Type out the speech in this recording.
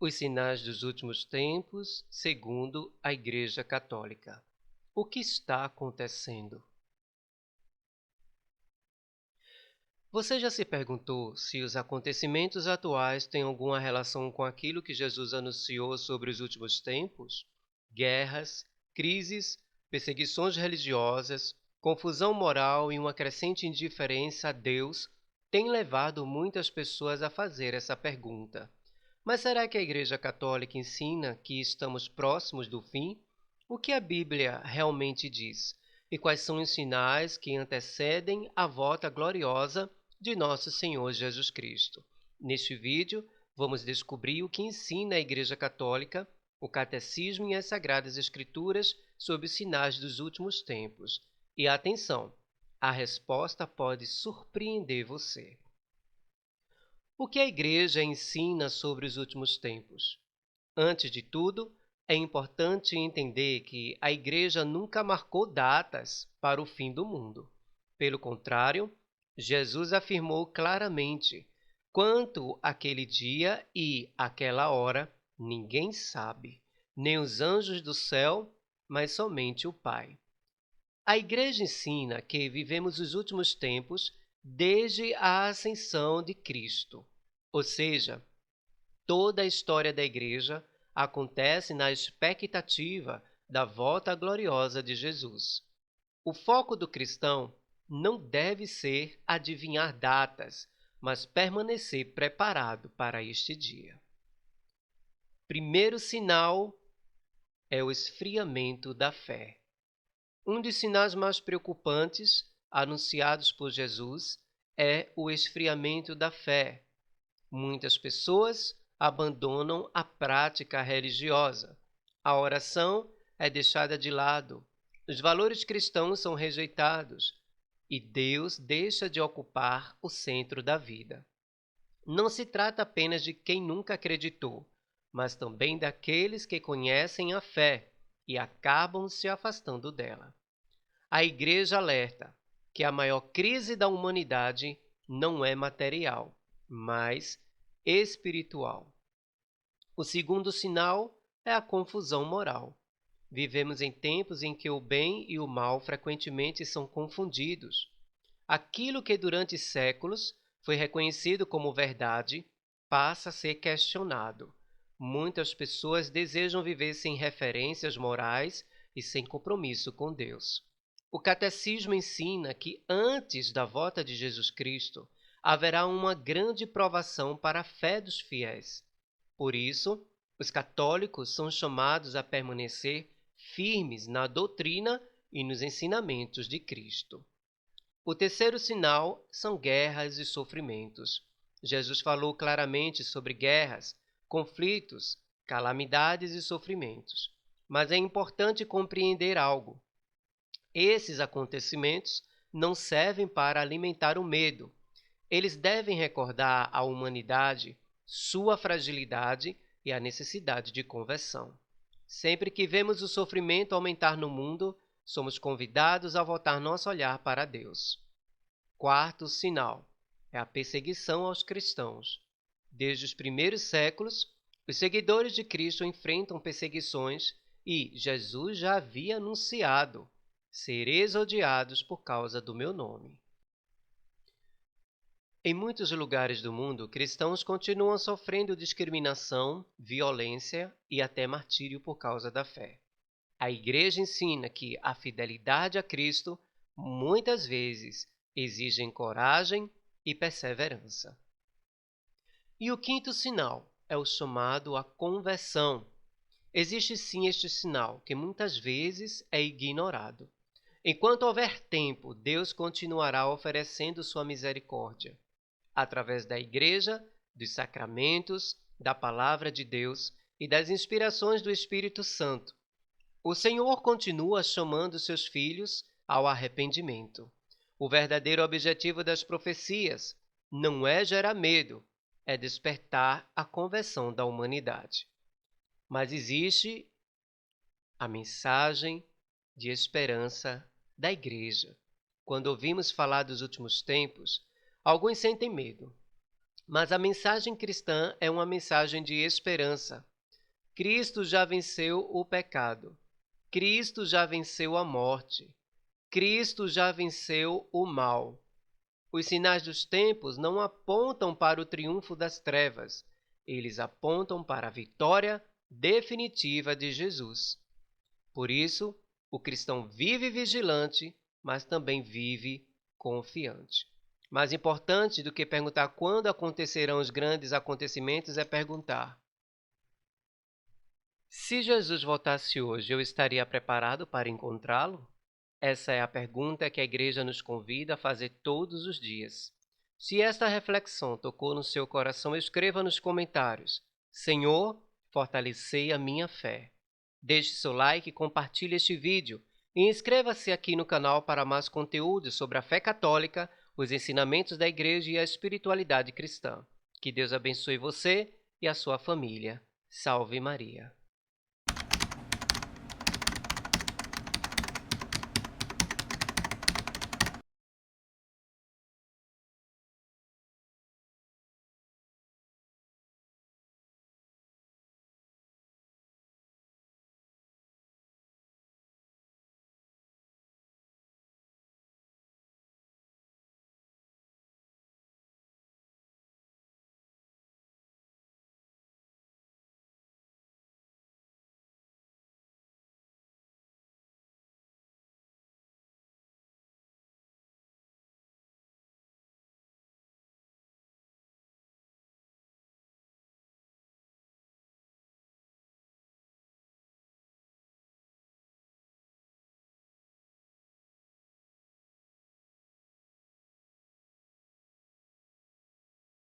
Os sinais dos últimos tempos, segundo a Igreja Católica. O que está acontecendo? Você já se perguntou se os acontecimentos atuais têm alguma relação com aquilo que Jesus anunciou sobre os últimos tempos? Guerras, crises, perseguições religiosas, confusão moral e uma crescente indiferença a Deus têm levado muitas pessoas a fazer essa pergunta. Mas será que a Igreja Católica ensina que estamos próximos do fim? O que a Bíblia realmente diz? E quais são os sinais que antecedem a volta gloriosa de nosso Senhor Jesus Cristo? Neste vídeo, vamos descobrir o que ensina a Igreja Católica, o Catecismo e as Sagradas Escrituras sobre os sinais dos últimos tempos. E atenção, a resposta pode surpreender você. O que a Igreja ensina sobre os últimos tempos? Antes de tudo, é importante entender que a Igreja nunca marcou datas para o fim do mundo. Pelo contrário, Jesus afirmou claramente: quanto àquele dia e àquela hora, ninguém sabe, nem os anjos do céu, mas somente o Pai. A Igreja ensina que vivemos os últimos tempos desde a ascensão de Cristo. Ou seja, toda a história da Igreja acontece na expectativa da volta gloriosa de Jesus. O foco do cristão não deve ser adivinhar datas, mas permanecer preparado para este dia. Primeiro sinal é o esfriamento da fé. Um dos sinais mais preocupantes anunciados por Jesus é o esfriamento da fé. Muitas pessoas abandonam a prática religiosa. A oração é deixada de lado. Os valores cristãos são rejeitados e Deus deixa de ocupar o centro da vida. Não se trata apenas de quem nunca acreditou, mas também daqueles que conhecem a fé e acabam se afastando dela. A Igreja alerta que a maior crise da humanidade não é material, mas espiritual. O segundo sinal é a confusão moral. Vivemos em tempos em que o bem e o mal frequentemente são confundidos. Aquilo que durante séculos foi reconhecido como verdade passa a ser questionado. Muitas pessoas desejam viver sem referências morais e sem compromisso com Deus. O Catecismo ensina que antes da volta de Jesus Cristo, haverá uma grande provação para a fé dos fiéis. Por isso, os católicos são chamados a permanecer firmes na doutrina e nos ensinamentos de Cristo. O terceiro sinal são guerras e sofrimentos. Jesus falou claramente sobre guerras, conflitos, calamidades e sofrimentos. Mas é importante compreender algo. Esses acontecimentos não servem para alimentar o medo. Eles devem recordar à humanidade sua fragilidade e a necessidade de conversão. Sempre que vemos o sofrimento aumentar no mundo, somos convidados a voltar nosso olhar para Deus. Quarto sinal é a perseguição aos cristãos. Desde os primeiros séculos, os seguidores de Cristo enfrentam perseguições e Jesus já havia anunciado: sereis odiados por causa do meu nome. Em muitos lugares do mundo, cristãos continuam sofrendo discriminação, violência e até martírio por causa da fé. A Igreja ensina que a fidelidade a Cristo muitas vezes exige coragem e perseverança. E o quinto sinal é o chamado à conversão. Existe sim este sinal, que muitas vezes é ignorado. Enquanto houver tempo, Deus continuará oferecendo sua misericórdia, através da Igreja, dos sacramentos, da Palavra de Deus e das inspirações do Espírito Santo. O Senhor continua chamando seus filhos ao arrependimento. O verdadeiro objetivo das profecias não é gerar medo, é despertar a conversão da humanidade. Mas existe a mensagem de esperança da Igreja. Quando ouvimos falar dos últimos tempos, alguns sentem medo. Mas a mensagem cristã é uma mensagem de esperança. Cristo já venceu o pecado. Cristo já venceu a morte. Cristo já venceu o mal. Os sinais dos tempos não apontam para o triunfo das trevas. Eles apontam para a vitória definitiva de Jesus. Por isso, o cristão vive vigilante, mas também vive confiante. Mais importante do que perguntar quando acontecerão os grandes acontecimentos é perguntar: se Jesus voltasse hoje, eu estaria preparado para encontrá-lo? Essa é a pergunta que a Igreja nos convida a fazer todos os dias. Se esta reflexão tocou no seu coração, escreva nos comentários: Senhor, fortalecei a minha fé. Deixe seu like, compartilhe este vídeo e inscreva-se aqui no canal para mais conteúdo sobre a fé católica, os ensinamentos da Igreja e a espiritualidade cristã. Que Deus abençoe você e a sua família. Salve Maria!